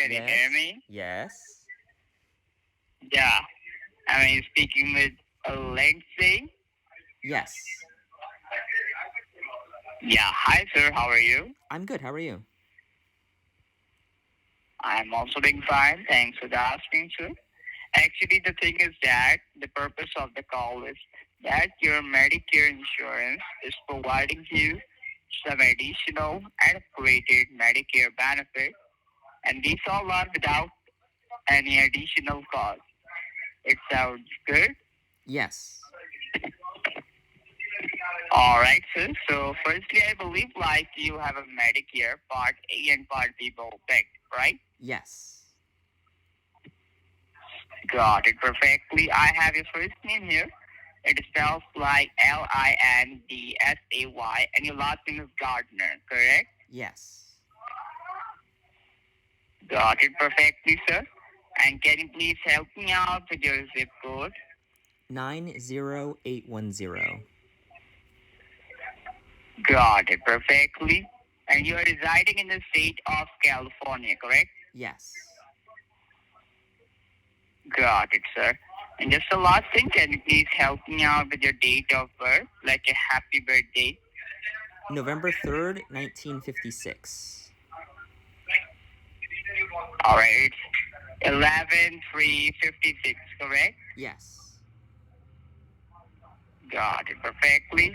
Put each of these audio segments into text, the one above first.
Can you Yes. hear me? Yes. Yeah. Am I speaking with Lindsay? Yes. Yeah. Hi, sir. How are you? I'm good. How are you? I'm also doing fine. Thanks for the asking, sir. Actually, the thing is that the purpose of the call is that your Medicare insurance is providing you some additional and upgraded Medicare benefit, and these all are without any additional cost. It sounds good. Yes. All right, sir. So, firstly, I believe like you have a Medicare Part A and Part B both picked, right? Yes. Got it perfectly. I have your first name here. It spells like Lindsay, and your last name is Gardner, correct? Yes. Got it perfectly, sir. And can you please help me out with your zip code? 90810. Got it perfectly. And you are residing in the state of California, correct? Yes. Got it, sir. And just the last thing, can you please help me out with your date of birth, like a happy birthday? November 3rd, 1956. All right, it's 11/3/56, correct? Yes. Got it perfectly.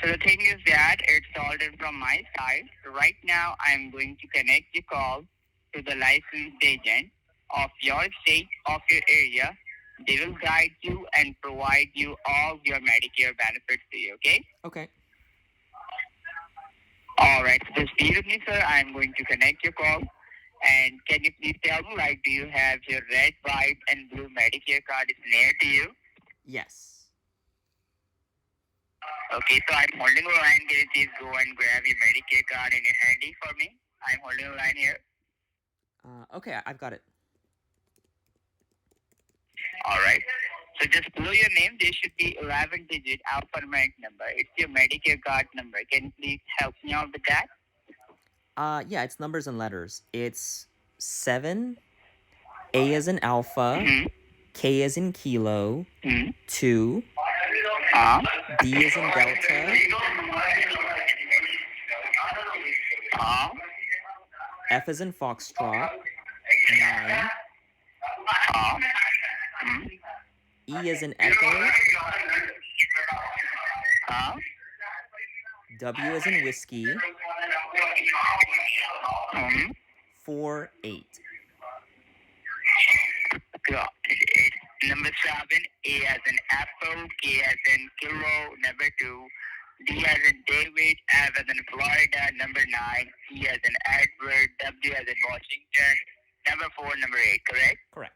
So the thing is that it's ordered from my side. So right now, I'm going to connect your call to the licensed agent of your state, of your area. They will guide you and provide you all your Medicare benefits to you, okay? Okay. All right, so just be with me, sir. I'm going to connect your call. And can you please tell me, like, do you have your red, white, and blue Medicare card is near to you? Yes. Okay, so I'm holding the line. Can you please go and grab your Medicare card in your handy for me? I'm holding the line here. Okay, I've got it. All right. So just below your name, there should be 11-digit alphanumeric number. It's your Medicare card number. Can you please help me out with that? Yeah, it's numbers and letters. It's 7, A as in alpha, Mm-hmm. K as in kilo, Mm-hmm. 2, Uh-huh. D as in delta, Uh-huh. F as in foxtrot, 9, Uh-huh. E as in echo, Uh-huh. W as in whiskey, Mm-hmm. 4, 8. Got it. Number 7, A as in apple, K as in kilo, number 2, D as in David, F as in Florida, number 9, E as in Edward, W as in Washington, number 4, number 8, correct? Correct.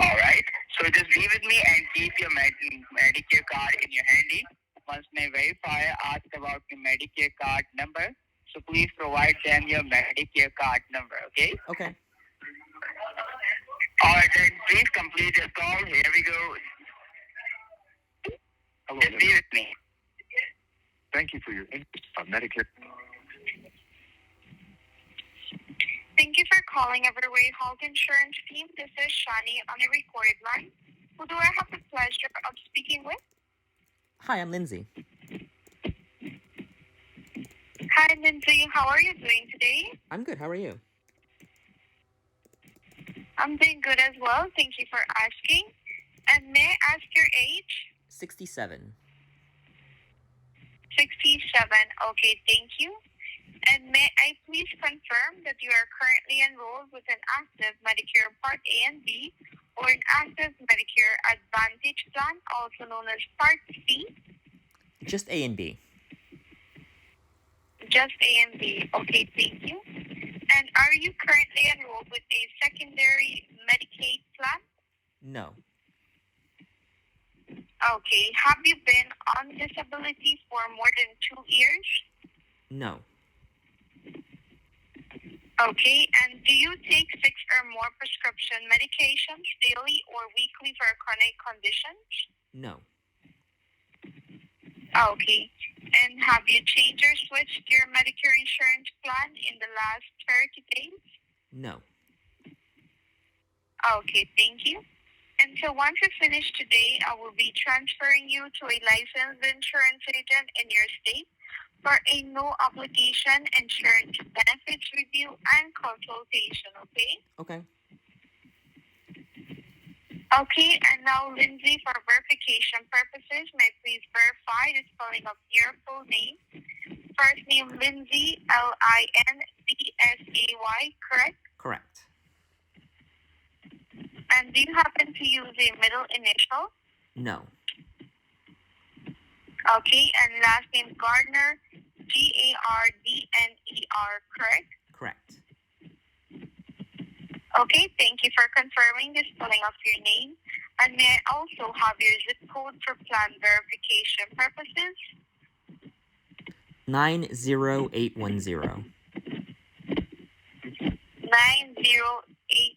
Alright, so just be with me and keep your Medicare card in your handy. Once my verifier asks about your Medicare card number, so please provide them your Medicare card number, okay? Okay. Alright, then please complete your call. Here we go. Hello, Just be with me. thank you for your interest on Medicare. Thank you for calling Everway Health Insurance Team. This is Shani on a recorded line. Who do I have the pleasure of speaking with? Hi, I'm Lindsay. Hi, Lindsay. How are you doing today? I'm good. How are you? I'm doing good as well. Thank you for asking. And may I ask your age? 67. 67. Okay, thank you. And may I please confirm that you are currently enrolled with an active Medicare Part A and B or an active Medicare Advantage plan, also known as Part C? Just A and B. Just A and B. Okay, thank you. And are you currently enrolled with a secondary Medicaid plan? No. Okay. Have you been on disability for more than 2 years? No. Okay. And do you take 6 or more prescription medications daily or weekly for chronic conditions? No. Okay. And have you changed or switched your Medicare insurance plan in the last 30 days? No. Okay, thank you. And so once you finish today, I will be transferring you to a licensed insurance agent in your state for a no obligation insurance benefits review and consultation, okay? Okay. Okay, and now Lindsay, for verification purposes, may I please verify the spelling of your full name? First name Lindsay, Lindsay, correct? Correct. And do you happen to use a middle initial? No. Okay, and last name Gardner, Gardner, correct? Correct. Okay, thank you for confirming the spelling of your name. And may I also have your zip code for plan verification purposes? 90810. 90810.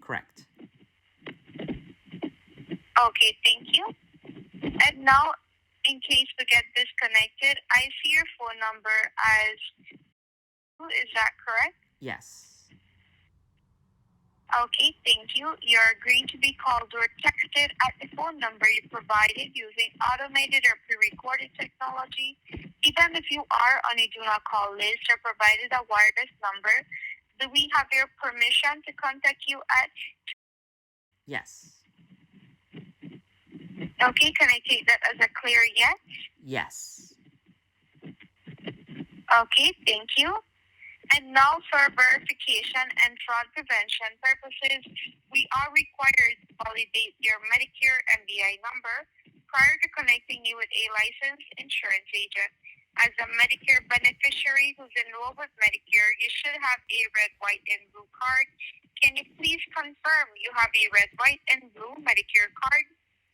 Correct. Okay, thank you. And now, in case we get disconnected, I see your phone number as, is that correct? Yes. Okay, thank you. You're agreeing to be called or texted at the phone number you provided using automated or pre-recorded technology. Even if you are on a do not call list or provided a wireless number, do we have your permission to contact you at? Yes. Okay, can I take that as a clear yes? Yes. Okay, thank you. And now for verification and fraud prevention purposes, we are required to validate your Medicare MBI number prior to connecting you with a licensed insurance agent. As a Medicare beneficiary who's enrolled with Medicare, you should have a red, white, and blue card. Can you please confirm you have a red, white, and blue Medicare card?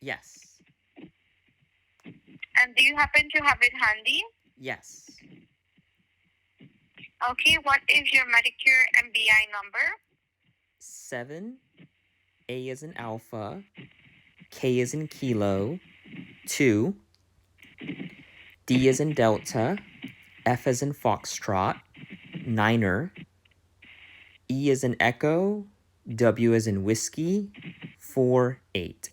Yes. And do you happen to have it handy? Yes. Okay, what is your Medicare MBI number? 7, A as in alpha, K as in kilo, 2, D as in delta, F as in foxtrot, niner, E as in echo, W as in whiskey, 4, 8.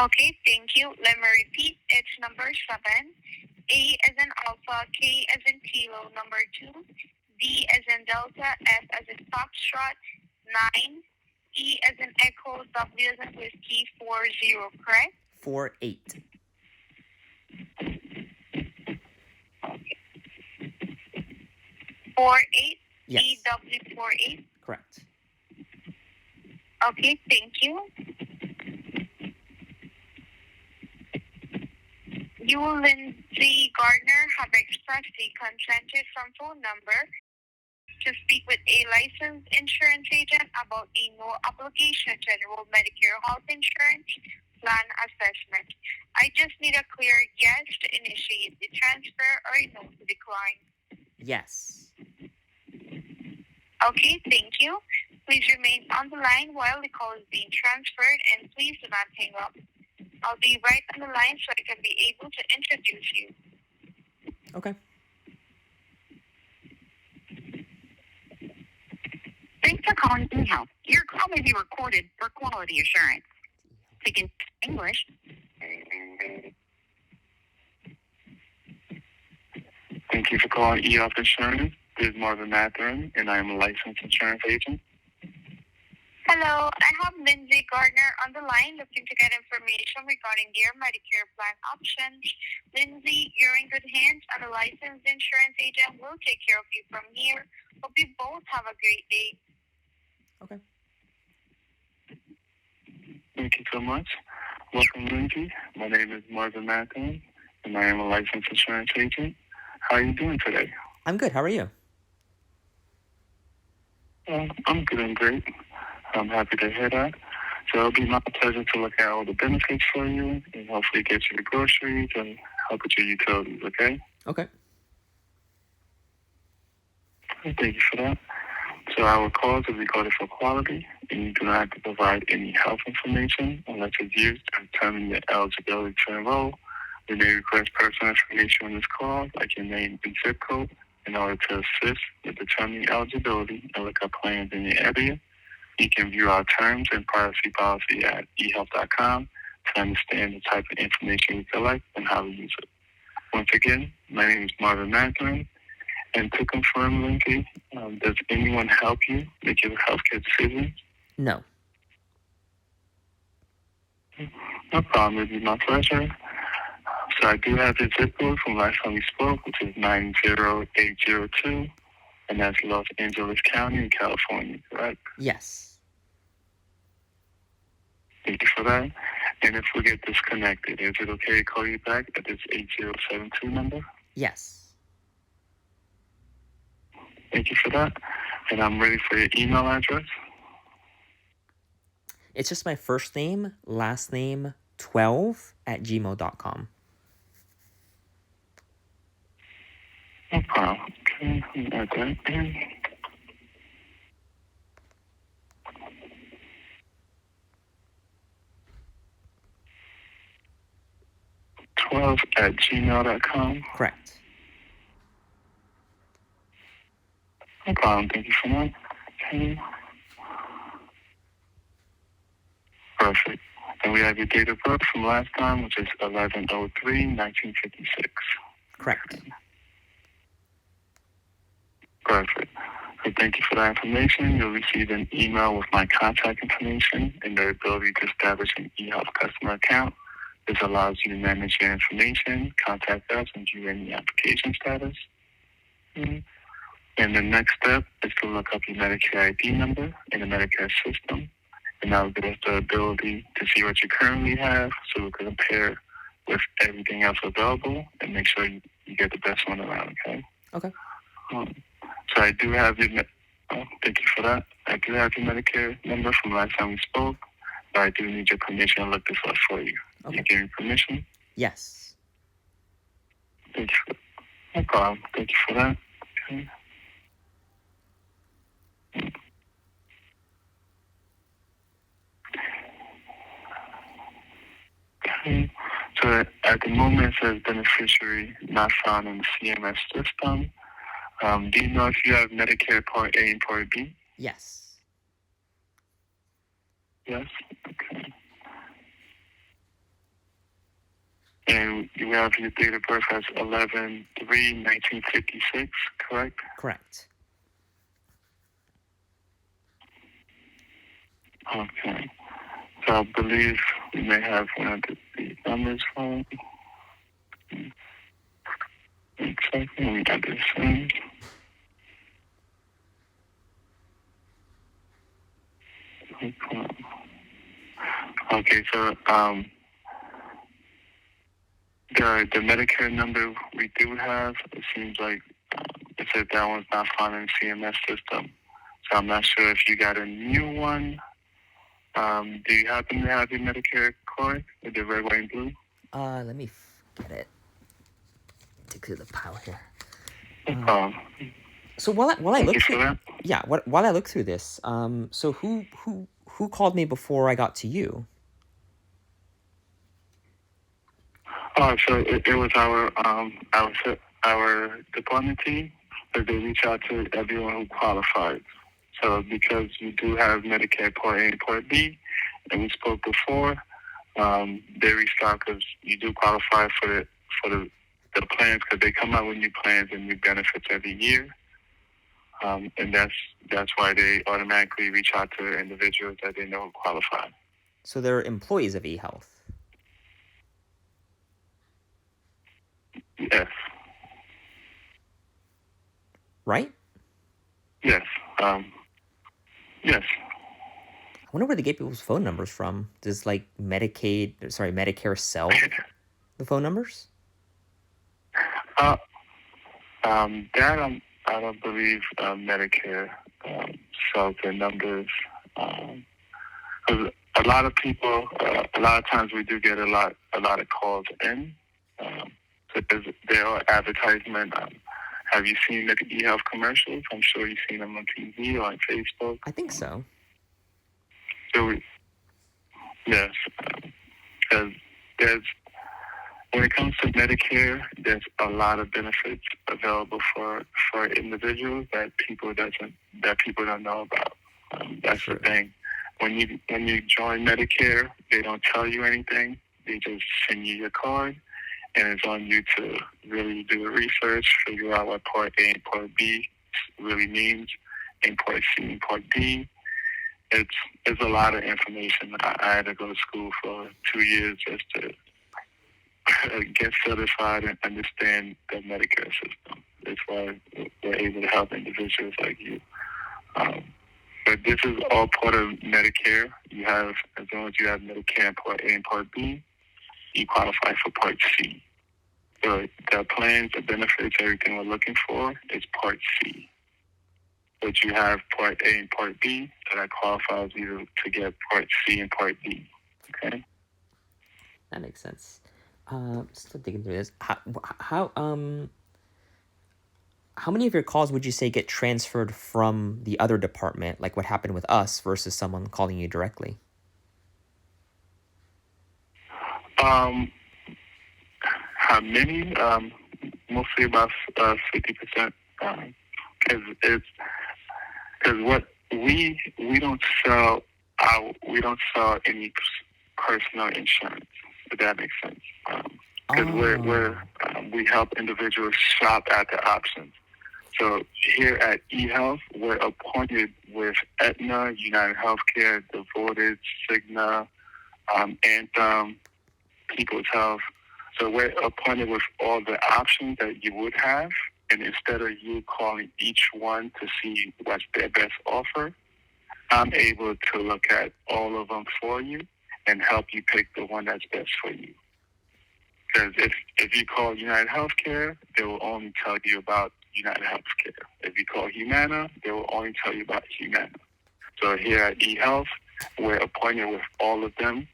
Okay, thank you. Let me repeat. It's number 7, A as in alpha, K as in kilo, number 2, D as in delta, F as in foxtrot, 9, E as in echo, W as in whiskey, 40, correct? 4, 8. 48, Yes. EW 48. Correct. Okay, thank you. You, Lindsay Gardner, have expressly consented from phone number to speak with a licensed insurance agent about a no obligation to enroll Medicare health insurance plan assessment. I just need a clear yes to initiate the transfer or a no to decline. Yes. Okay, thank you. Please remain on the line while the call is being transferred, and please do not hang up. I'll be right on the line so I can be able to introduce you. Okay. Thanks for calling eHealth. Your call may be recorded for quality assurance. Speaking English. Thank you for calling eHealth Insurance. This is Marvin, and I am a licensed insurance agent. Hello, I have Lindsay Gardner on the line looking to get information regarding their Medicare plan options. Lindsay, you're in good hands, and a licensed insurance agent will take care of you from here. Hope you both have a great day. Okay. Thank you so much. Welcome, Lindsay. My name is Marvin, and I am a licensed insurance agent. How are you doing today? I'm good. How are you? I'm doing great. I'm happy to hear that. So it'll be my pleasure to look at all the benefits for you and hopefully get you the groceries and help with your utilities, okay? Okay. Thank you for that. So our calls are recorded for quality, and you do not have to provide any health information unless it's used to determine your eligibility to enroll. We may request personal information on this call, like your name and zip code, in order to assist with determining eligibility and look up plans in your area. You can view our terms and privacy policy at eHealth.com to understand the type of information we collect and how we use it. Once again, my name is Marvin. And to confirm, Lindsay, does anyone help you make your healthcare decisions? No. No problem. It'd be my pleasure. So I do have the zip code from last time we spoke, which is 90802, and that's Los Angeles County in California, correct? Yes. Thank you for that. And if we get disconnected, is it okay to call you back at this 8072 number? Yes. Thank you for that. And I'm ready for your email address. It's just my first name, last name, 12 at gmail.com. No problem. Okay, let me add that in. 12 at gmail.com. Correct. No problem. Thank you for that. Okay. Perfect. And we have your date of birth from last time, which is 11/03/1956. Correct. Perfect. So thank you for that information. You'll receive an email with my contact information and the ability to establish an eHealth customer account. This allows you to manage your information, contact us, and view any application status. And the next step is to look up your Medicare ID number in the Medicare system. And that will give us the ability to see what you currently have so we can compare with everything else available and make sure you get the best one around, okay? Okay. So I do have your, thank you for that. I do have your Medicare number from last time we spoke, but I do need your permission to look this up for you. Okay. You give me permission? Yes. Thank you. No problem. Thank you for that. Okay. Okay. So at the moment it says beneficiary not found in the CMS system. Do you know if you have Medicare Part A and Part B? Yes. Yes. Okay. And you have your date of birth as 11/3/1956, correct? Correct. Okay. So I believe we may have one of the numbers wrong. Exactly. Let me add this in. Okay, so the Medicare number we do have, it seems like it said that one's not found in the CMS system. So I'm not sure if you got a new one. Do you happen to have your Medicare card with the red, white, and blue? Let me get it. Dig through the pile here. So while I Thank look you for through, that. yeah, while I look through this, so who called me before I got to you? Oh, so it was our department team, but they reach out to everyone who qualifies. So because you do have Medicare Part A and Part B, and we spoke before, they reached out because you do qualify for the plans because they come out with new plans and new benefits every year, and that's why they automatically reach out to individuals that they know who qualify. So they're employees of eHealth. Yes. Right? Yes. Yes. I wonder where they get people's phone numbers from. Does like Medicare sell the phone numbers? That I don't believe Medicare sells their numbers. 'Cause a lot of people, a lot of times we do get a lot of calls in. So there are advertisement Have you seen the eHealth commercials? I'm sure you've seen them on TV or on Facebook. I think so. So, yes, because there's when it comes to Medicare, there's a lot of benefits available for individuals that people don't know about. That's True. the thing. When you join Medicare, they don't tell you anything. They just send you your card, and it's on you to really do the research, figure out what Part A and Part B really means, and Part C and Part D. It's a lot of information. I had to go to school for 2 years just to get certified and understand the Medicare system. That's why we're able to help individuals like you. But this is all part of Medicare. You have, as long as you have Medicare Part A and Part B, you qualify for Part C. So the plans, the benefits, everything we're looking for is Part C. But you have Part A and Part B, so that qualifies you to get Part C and Part D. Okay? That makes sense. Still digging through this. How many of your calls would you say get transferred from the other department, like what happened with us, versus someone calling you directly? How many? Mostly about 50%. Because what we don't sell any personal insurance. If that makes sense. Because we help individuals shop at the options. So here at eHealth, we're appointed with Aetna, United Healthcare, Devoted, Cigna, Anthem, People's Health. So we're appointed with all the options that you would have. And instead of you calling each one to see what's their best offer, I'm able to look at all of them for you and help you pick the one that's best for you. Because if you call United Healthcare, they will only tell you about United Healthcare. If you call Humana, they will only tell you about Humana. So here at eHealth, we're appointed with all of them,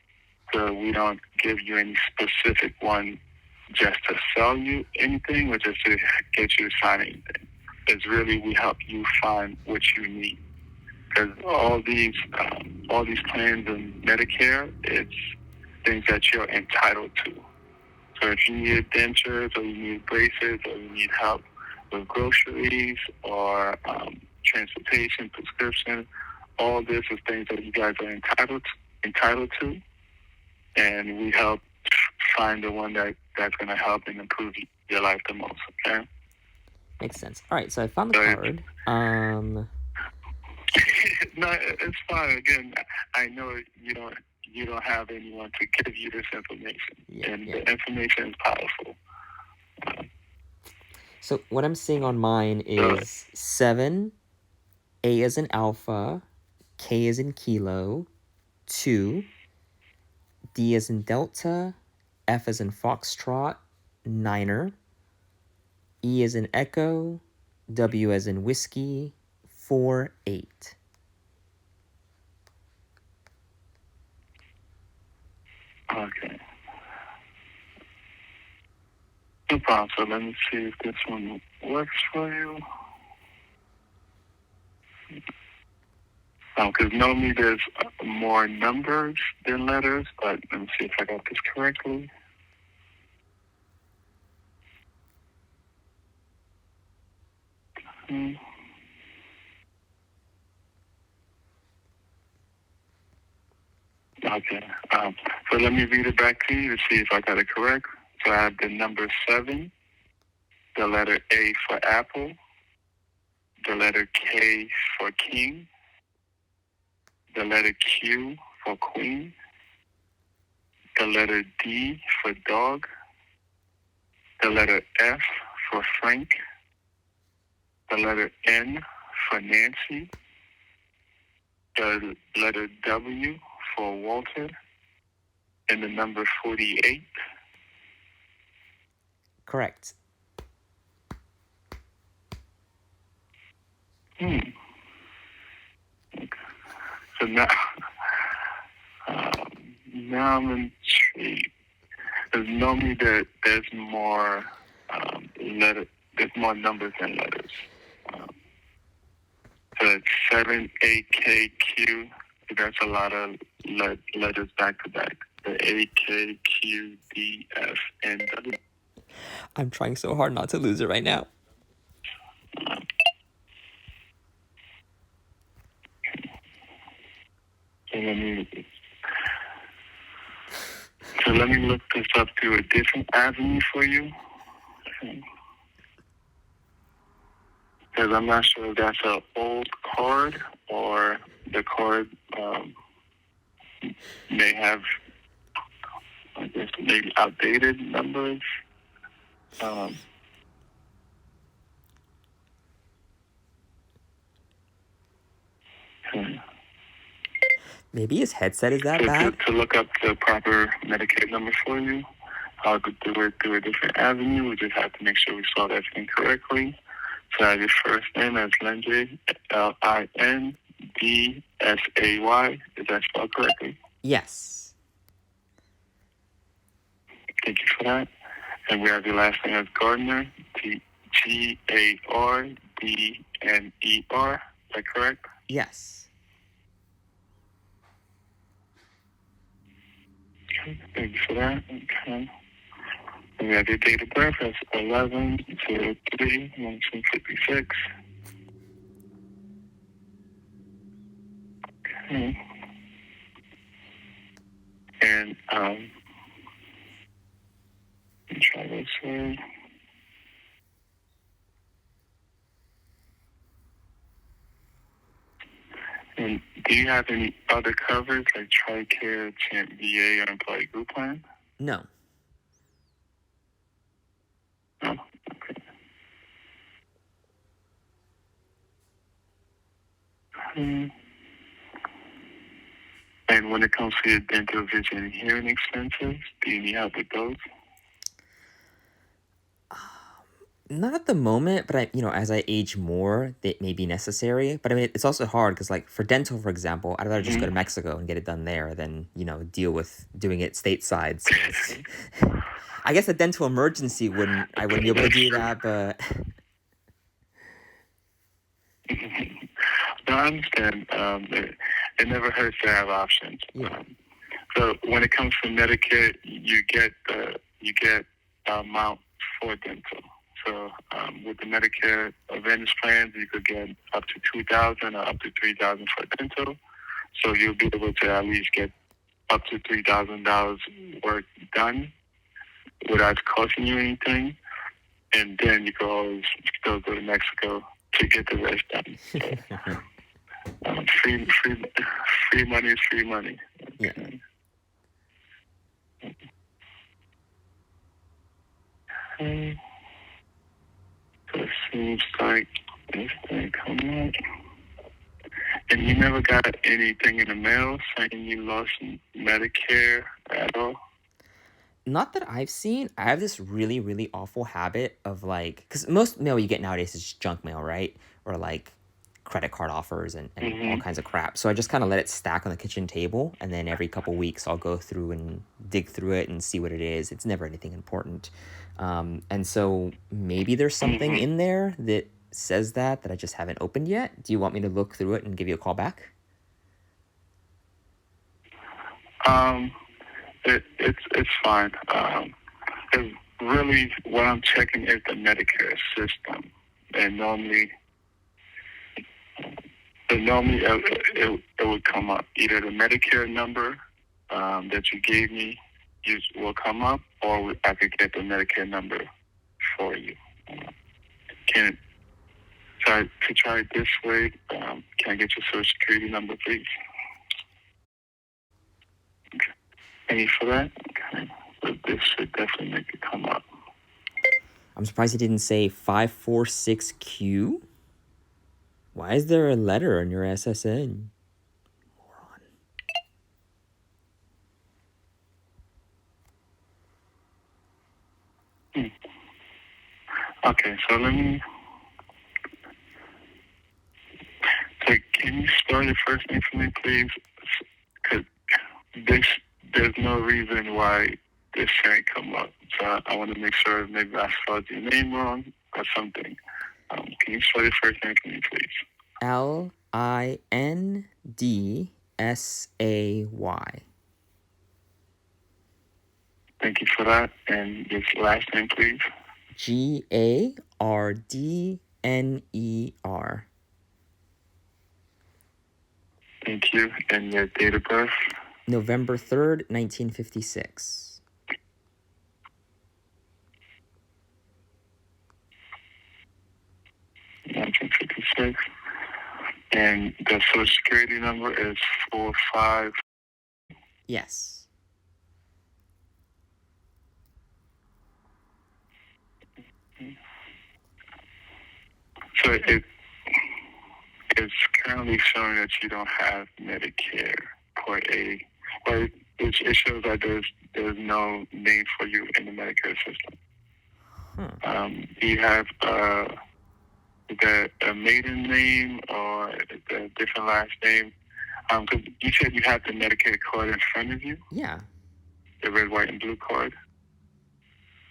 so we don't give you any specific one just to sell you anything or just to get you to sign anything. It's really we help you find what you need. Because all these plans in Medicare, it's things that you're entitled to. So if you need dentures or you need braces or you need help with groceries or transportation, prescription, all this is things that you guys are entitled to, and we help find the one that's going to help and improve your life the most. Okay. Makes sense. All right, so I found the card. No, it's fine. Again, I know you don't have anyone to give you this information, and the information is powerful. So what I'm seeing on mine is 7, A as in alpha, K as in kilo, 2, D as in delta, F as in foxtrot, niner, E as in echo, W as in whiskey, 4, 8. Okay. No problem. So let me see if this one works for you. Because normally there's more numbers than letters, but let me see if I got this correctly. Okay. So let me read it back to you to see if I got it correct. So I have the number 7, the letter A for apple, the letter K for king, the letter Q for queen, the letter D for dog, the letter F for Frank, the letter N for Nancy, the letter W for Walter, and the number 48. Correct. So now I'm intrigued. Because normally there's more there's more numbers than letters. So it's 7AKQ. That's a lot of letters back to back. The AKQDFNW. I'm trying so hard not to lose it right now. So let me look this up through a different avenue for you. Because I'm not sure if that's an old card or the card may have, I guess, maybe outdated numbers. Maybe his headset is that bad? To look up the proper Medicaid number for you, I'll go do it through a different avenue. We just have to make sure we spelled everything correctly. So I have your first name as Lindsay, Lindsay. Is that spelled correctly? Yes. Thank you for that. And we have your last name as Gardner, Gardner. Is that correct? Yes. Okay, thank you for that. Okay. And we have your date of birth as 11/03/1956. Okay. And let me try this one. And do you have any other coverage like TRICARE, Champ VA, or Employee Group Plan? No. No? Okay. And when it comes to your dental, vision, and hearing expenses, do you need help with those? Not at the moment, but as I age more, that may be necessary. But I mean, it's also hard because, like, for dental, for example, I'd rather just go to Mexico and get it done there than deal with doing it stateside. So I guess a dental emergency I wouldn't be able to do that, but No, I understand. It never hurts to have options. Yeah. So when it comes to Medicare, you get the amount for dental. So with the Medicare Advantage plans, you could get up to $2,000 or up to $3,000 for dental. So you'll be able to at least get up to $3,000 work done without costing you anything. And then you can always still go to Mexico to get the rest done. So, free money is free money. Yeah. Okay. So it seems like this thing coming up. And you never got anything in the mail saying you lost Medicare at all? Not that I've seen. I have this really, really awful habit of, like, because most mail you get nowadays is just junk mail, right? Or like credit card offers and all kinds of crap. So I just kind of let it stack on the kitchen table, and then every couple weeks I'll go through and dig through it and see what it is. It's never anything important. And so maybe there's something in there that says that I just haven't opened yet. Do you want me to look through it and give you a call back? It's fine. It's really what I'm checking is the Medicare system, and normally it would come up either the Medicare number that you gave me will come up, or I could get the Medicare number for you. Can try it this way? Can I get your Social Security number, please? Okay. Any for that? Okay. So this should definitely make it come up. I'm surprised he didn't say 546Q. Why is there a letter on your SSN? Moron. Okay, so let me. So can you spell your first name for me, please? Because there's no reason why this didn't come up. So I want to make sure maybe I spelled your name wrong or something. Can you spell your first name for me, please? Lindsay. Thank you for that. And your last name, please. Gardner. Thank you. And your date of birth? November 3rd, 1956. $1956. And the social security number is 45. Yes. So it's currently showing that you don't have Medicare Part A. Or it shows that there's no name for you in the Medicare system. Do you have a maiden name or a different last name? Because you said you have the Medicare card in front of you. Yeah. The red, white, and blue card.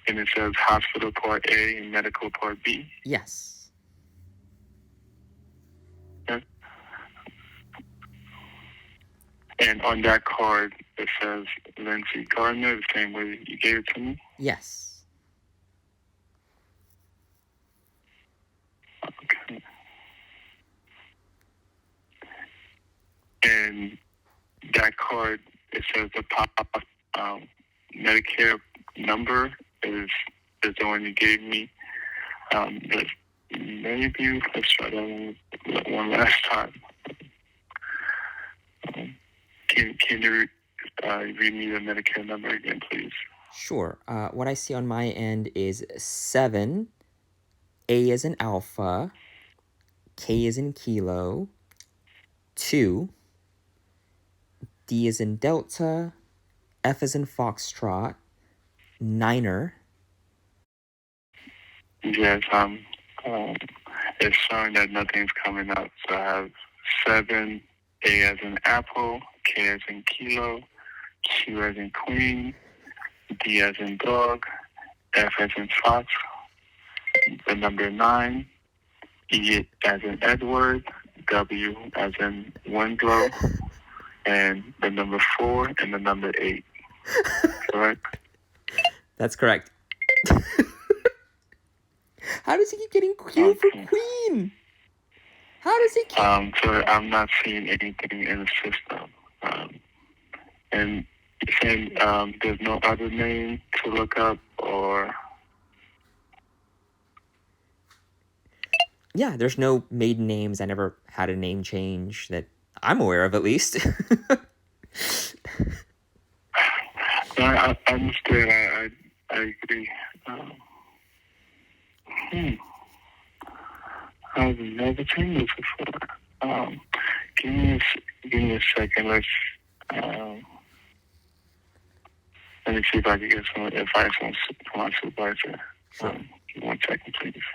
And it says Hospital Part A and Medical Part B. Yes. Okay. And on that card, it says Lindsay Gardner, the same way you gave it to me. Yes. Okay. And that card, it says the pop Medicare number is the one you gave me. But maybe let's try that one last time. Can you read me the Medicare number again, please? Sure. What I see on my end is 7, A as in alpha, K as in kilo, 2, D as in delta, F as in foxtrot, 9er. Yes, it's showing that nothing's coming up. So I have 7, A as in apple, K as in kilo, Q as in queen, D as in dog, F as in fox, the number 9, E as in Edward, W as in Winslow, and the number 4 and the number 8. Correct? That's correct. How does he keep getting Q for queen? How does he keep... So I'm not seeing anything in the system. And you're saying there's no other name to look up or... Yeah, there's no maiden names. I never had a name change that I'm aware of, at least. I understand. I agree. I've never seen this before. Give me a second. Let me see if I can get some advice from my supervisor. Sure. Give me 1 second, please.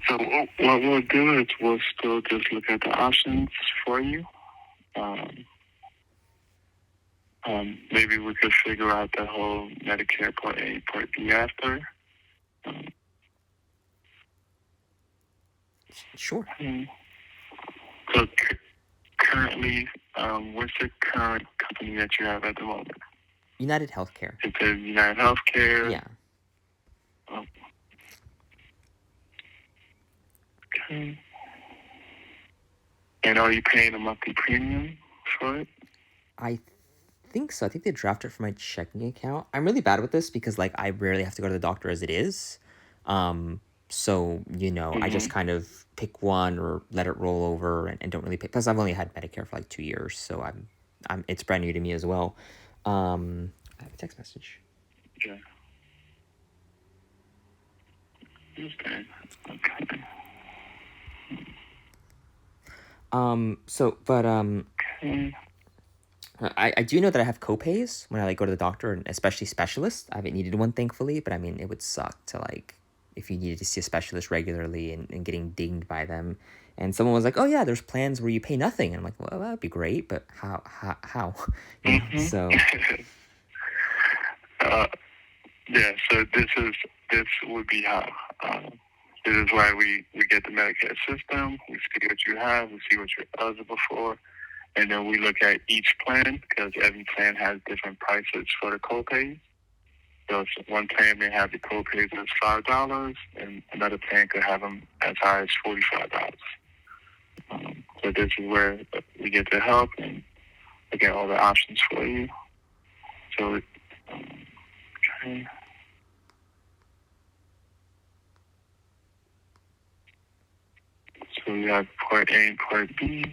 So what we'll do is we'll still just look at the options for you. Maybe we could figure out the whole Medicare Part A, Part B after. Sure. So currently, what's the current company that you have at the moment? United Healthcare. It says United Healthcare. Yeah. Okay. And are you paying a monthly premium for it? I think so. I think they draft it from my checking account. I'm really bad with this because, like, I rarely have to go to the doctor as it is. So, I just kind of pick one or let it roll over and don't really pay. Plus, I've only had Medicare for like 2 years, so it's brand new to me as well. I have a text message. Yeah. Okay. Okay. I do know that I have copays when I go to the doctor, and especially specialists. I haven't needed one, thankfully, but I mean, it would suck to if you needed to see a specialist regularly and getting dinged by them. And someone was like, "Oh yeah, there's plans where you pay nothing." And I'm like, "Well, that'd be great, but how?" So Yeah, so this would be how. This is why we get the Medicare system. We see what you have. We see what you're eligible for. And then we look at each plan because every plan has different prices for the copays. So one plan may have the copays as $5, and another plan could have them as high as $45. So this is where we get to help and look at all the options for you. So, okay. So we have Part A and Part B.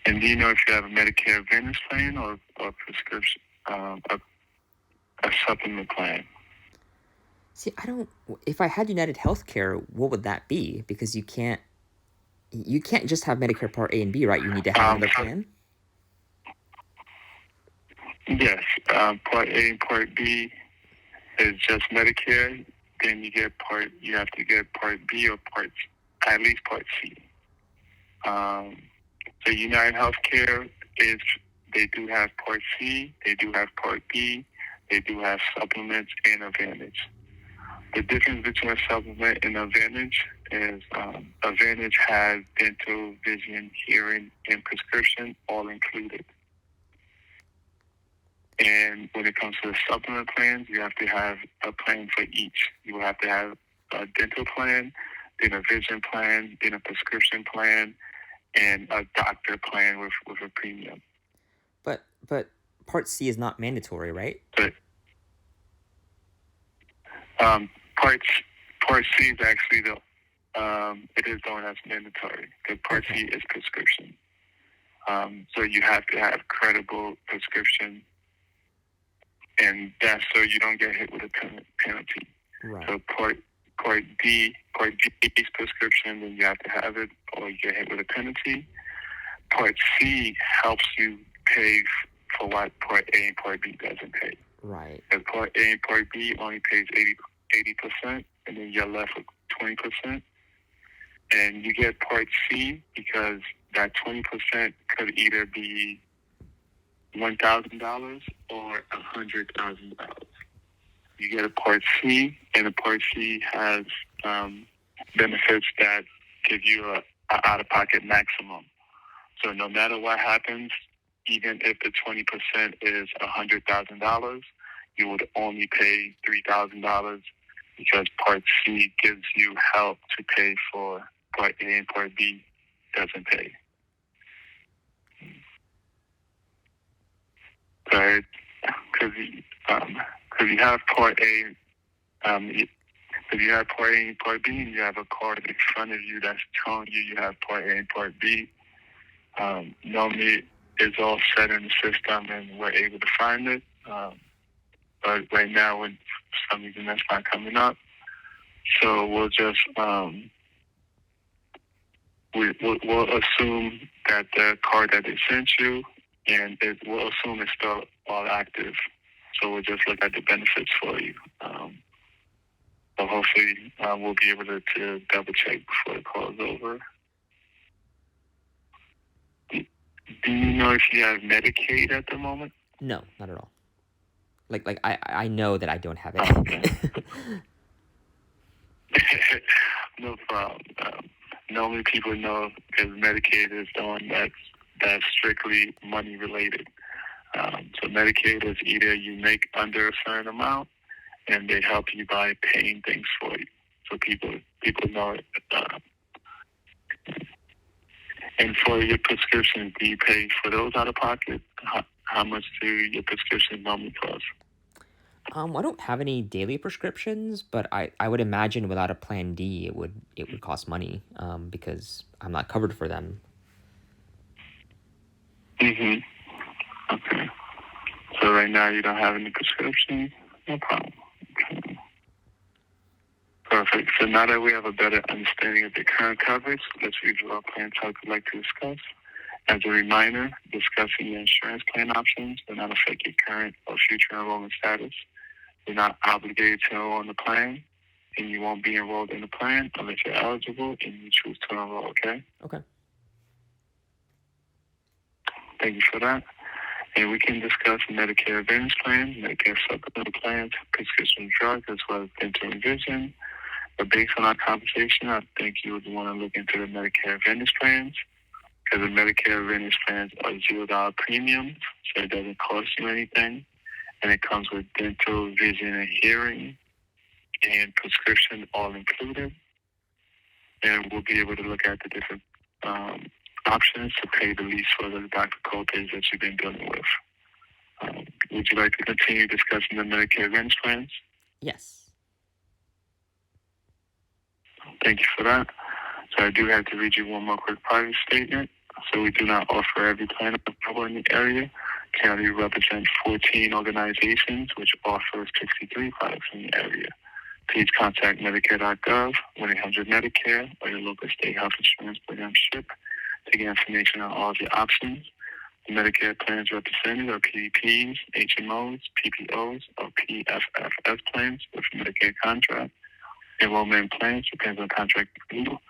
And do you know if you have a Medicare Advantage plan or prescription, a supplement plan? See, I don't. If I had United Healthcare, what would that be? Because you can't just have Medicare Part A and B, right? You need to have another plan. Yes, Part A and Part B is just Medicare. Then you have to get Part B or at least Part C. So United Healthcare they do have Part C, they do have Part B, they do have supplements and Advantage. The difference between a supplement and Advantage is Advantage has dental, vision, hearing, and prescription all included. And when it comes to the supplement plans, you have to have a plan for each. You will have to have a dental plan, then a vision plan, then a prescription plan, and a doctor plan with a premium. But Part C is not mandatory, right? But Part C is actually it is known as mandatory. Because Part C is prescription. So you have to have credible prescription, and that's so you don't get hit with a penalty. Right. So Part D is prescription, then you have to have it, or you get hit with a penalty. Part C helps you pay for what Part A and Part B doesn't pay. Right. And Part A and Part B only pays 80%, and then you're left with 20%. And you get Part C because that 20% could either be $1,000 or $100,000. You get a Part C, and a Part C has benefits that give you a out-of-pocket maximum. So no matter what happens, even if the 20% is $100,000, you would only pay $3,000 because Part C gives you help to pay for Part A and Part B doesn't pay. Right? Because you have Part A, if you have Part A and Part B, and you have a card in front of you that's telling you have Part A and Part B, normally it's all set in the system and we're able to find it. But right now, for some reason, that's not coming up. So we'll just we'll assume that the card that they sent you, and we'll assume it's still all active. So we'll just look at the benefits for you. So hopefully we'll be able to double check before the call is over. Do you know if you have Medicaid at the moment? No, not at all. Like I know that I don't have it. Okay. No problem. Normally people know because Medicaid is the one that's strictly money related. So Medicaid is either you make under a certain amount and they help you by paying things for you. So people know it. And for your prescriptions, do you pay for those out of pocket? How much do your prescriptions normally cost? I don't have any daily prescriptions, but I would imagine without a Plan D, it would cost money because I'm not covered for them. Mm-hmm. Okay. So right now you don't have any prescriptions? No problem. Okay. Perfect. So now that we have a better understanding of the current coverage, let's review our plan type we'd like to discuss. As a reminder, discussing your insurance plan options will not affect your current or future enrollment status. You're not obligated to enroll in the plan, and you won't be enrolled in the plan unless you're eligible and you choose to enroll, okay? Okay. Thank you for that. And we can discuss Medicare Advantage plans, Medicare supplemental plans, prescription drugs, as well as dental and vision. But based on our conversation, I think you would want to look into the Medicare Advantage plans, because the Medicare Advantage plans are $0 premiums, so it doesn't cost you anything. And it comes with dental, vision, and hearing, and prescription all included. And we'll be able to look at the different options to pay the least for the doctor co-pays that you've been dealing with. Would you like to continue discussing the Medicare Advantage plans? Yes. Thank you for that. So I do have to read you one more quick private statement. So we do not offer every plan available in the area. Currently represent 14 organizations which offer 63 products in the area. Please contact Medicare.gov, 1-800-Medicare, or your local state health insurance program SHIP to get information on all of your options. The Medicare plans represented are PDPs, HMOs, PPOs, or PFFS plans with Medicare contract. Enrollment plans depends on contract renewal.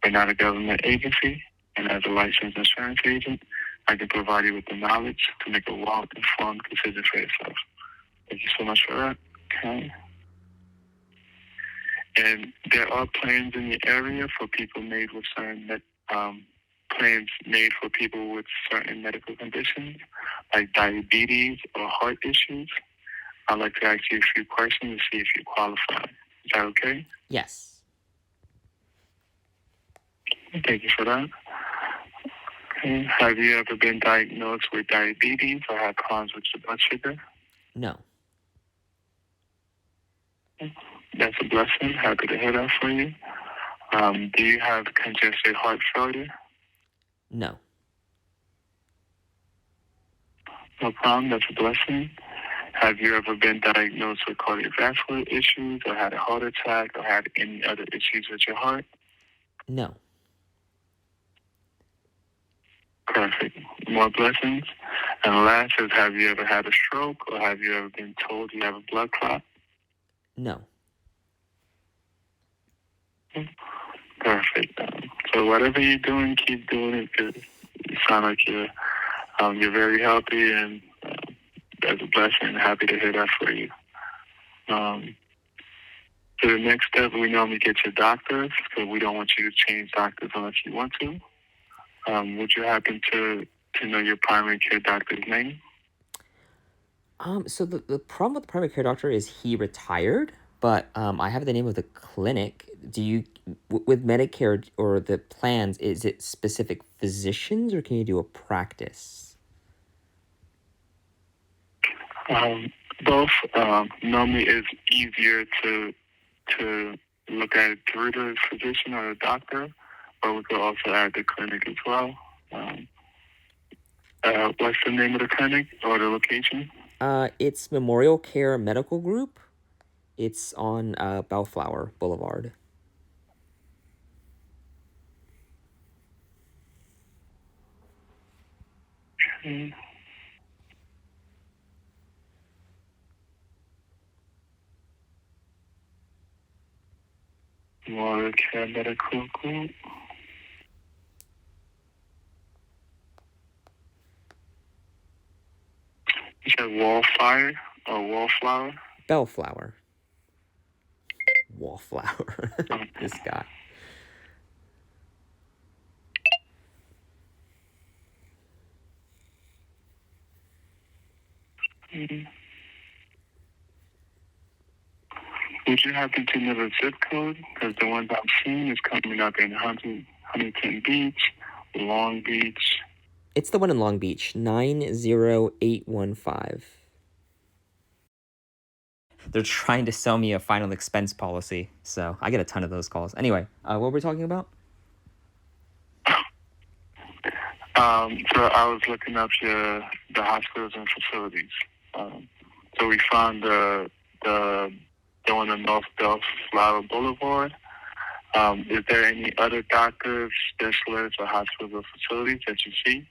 We're not a government agency, and as a licensed insurance agent, I can provide you with the knowledge to make a well-informed decision for yourself. Thank you so much for that. Okay. And there are plans in the area for people made with certain plans made for people with certain medical conditions, like diabetes or heart issues. I'd like to ask you a few questions to see if you qualify. Is that okay? Yes. Thank you for that. Okay. Have you ever been diagnosed with diabetes or had problems with your blood sugar? No. That's a blessing. Happy to hear that for you. Do you have congestive heart failure? No. No problem. That's a blessing. Have you ever been diagnosed with cardiovascular issues or had a heart attack or had any other issues with your heart? No. Perfect. More blessings. And last is, have you ever had a stroke or have you ever been told you have a blood clot? No. Perfect. So whatever you're doing, keep doing it, because you sound like you're very healthy, and that's a blessing. Happy to hear that for you. So the next step, we normally get your doctors, because we don't want you to change doctors unless you want to. Would you happen to know your primary care doctor's name? So the problem with the primary care doctor is he retired, but I have the name of the clinic. Do you, with Medicare or the plans, is it specific physicians or can you do a practice? Both. Normally it's easier to look at it through the physician or the doctor, but we could also add the clinic as well. What's the name of the clinic or the location? It's Memorial Care Medical Group. It's on Bellflower Boulevard. Okay. Memorial Care Medical Group. You said Wallfire or Wallflower? Bellflower. Wallflower. This guy. Mm-hmm. Would you happen to know the zip code? Because the ones I'm seeing is coming up in Huntington Beach, Long Beach. It's the one in Long Beach, 90815. They're trying to sell me a final expense policy, so I get a ton of those calls. Anyway, what were we talking about? So I was looking up the hospitals and facilities. So we found the one on North Bellflower Boulevard. Is there any other doctors, specialists, or hospitals or facilities that you see?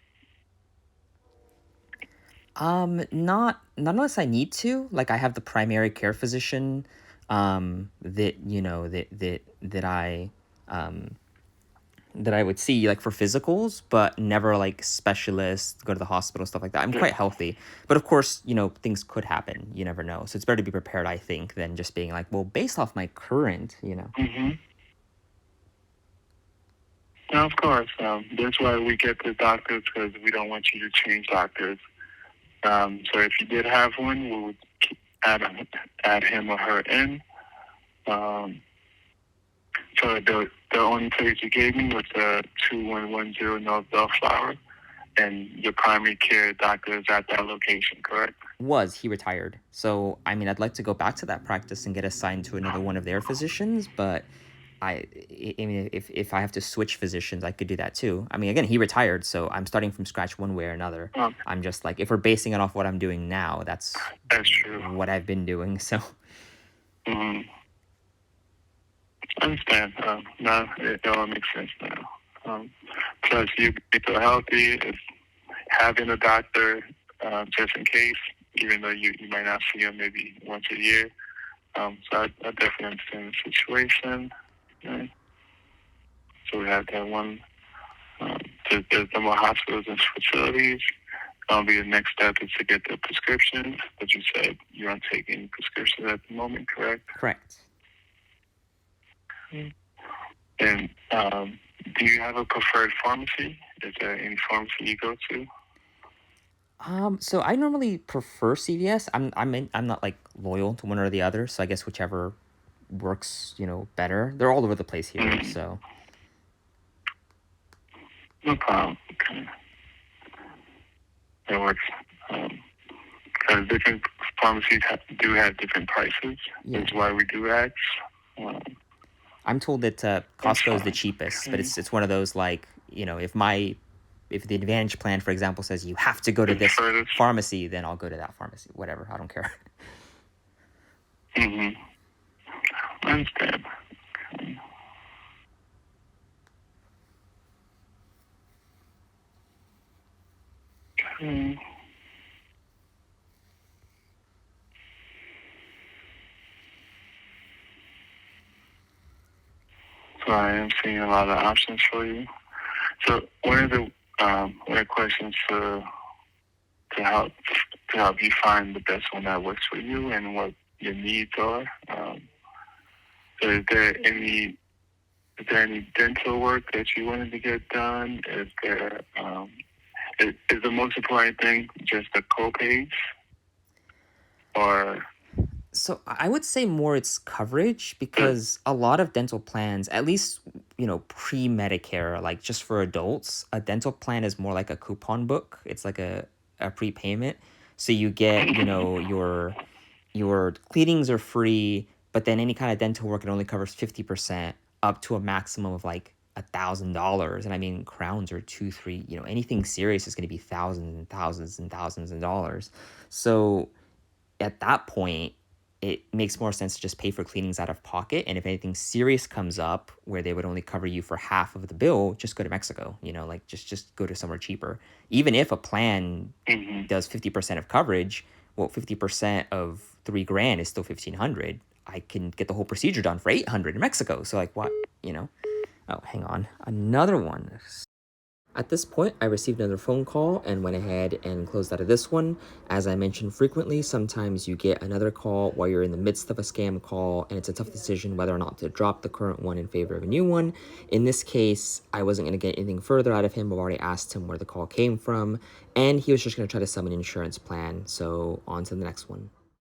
Not unless I need to. Like I have the primary care physician, that I that I would see like for physicals, but never like specialists, go to the hospital, stuff like that. I'm quite healthy. But of course, things could happen. You never know. So it's better to be prepared, I think, than just being like, well, based off my current. Mm-hmm. Now, of course, that's why we get the doctors, because we don't want you to change doctors. So if you did have one, we would add him or her in. So the only place you gave me was the 2110 North Bellflower, and your primary care doctor is at that location, correct? He retired. So, I mean, I'd like to go back to that practice and get assigned to another one of their physicians, but I mean, if I have to switch physicians, I could do that too. I mean, again, he retired, so I'm starting from scratch one way or another. I'm just like, if we're basing it off what I'm doing now, that's true. What I've been doing. So, I understand. Now it all makes sense now. Plus, you be so healthy, is having a doctor just in case, even though you might not see him maybe once a year. So I definitely understand the situation. Right? So we have that one. There's no more hospitals and facilities. The next step is to get the prescriptions. But you said you aren't taking prescriptions at the moment, correct? Correct. And do you have a preferred pharmacy? Is there any pharmacy you go to? So I normally prefer CVS. I'm not like loyal to one or the other, so I guess whichever works, better. They're all over the place here, so. No problem. Okay. That works. Because different pharmacies do have different prices. Yeah. That's why we do ask. I'm told that Costco is the cheapest, but it's one of those like, if the Advantage plan, for example, says you have to go to this pharmacy, then I'll go to that pharmacy. Whatever, I don't care. I understand. Okay. So I am seeing a lot of options for you. So one of the questions to help you find the best one that works for you and what your needs are. So is there any dental work that you wanted to get done? Is there is the most important thing just the copays, or? So I would say more it's coverage, because a lot of dental plans, at least, pre-Medicare, like just for adults, a dental plan is more like a coupon book. It's like a prepayment. So you get, your cleanings are free, but then any kind of dental work, it only covers 50% up to a maximum of like $1,000. And I mean, crowns are 2-3, anything serious is going to be thousands and thousands and thousands of dollars. So at that point, it makes more sense to just pay for cleanings out of pocket. And if anything serious comes up where they would only cover you for half of the bill, just go to Mexico, like just go to somewhere cheaper. Even if a plan does 50% of coverage, well, 50% of $3,000 is still $1,500. I can get the whole procedure done for $800 in Mexico. So like what, Oh, hang on. Another one. At this point, I received another phone call and went ahead and closed out of this one. As I mentioned frequently, sometimes you get another call while you're in the midst of a scam call, and it's a tough decision whether or not to drop the current one in favor of a new one. In this case, I wasn't going to get anything further out of him. I've already asked him where the call came from, and he was just going to try to sell an insurance plan. So on to the next one.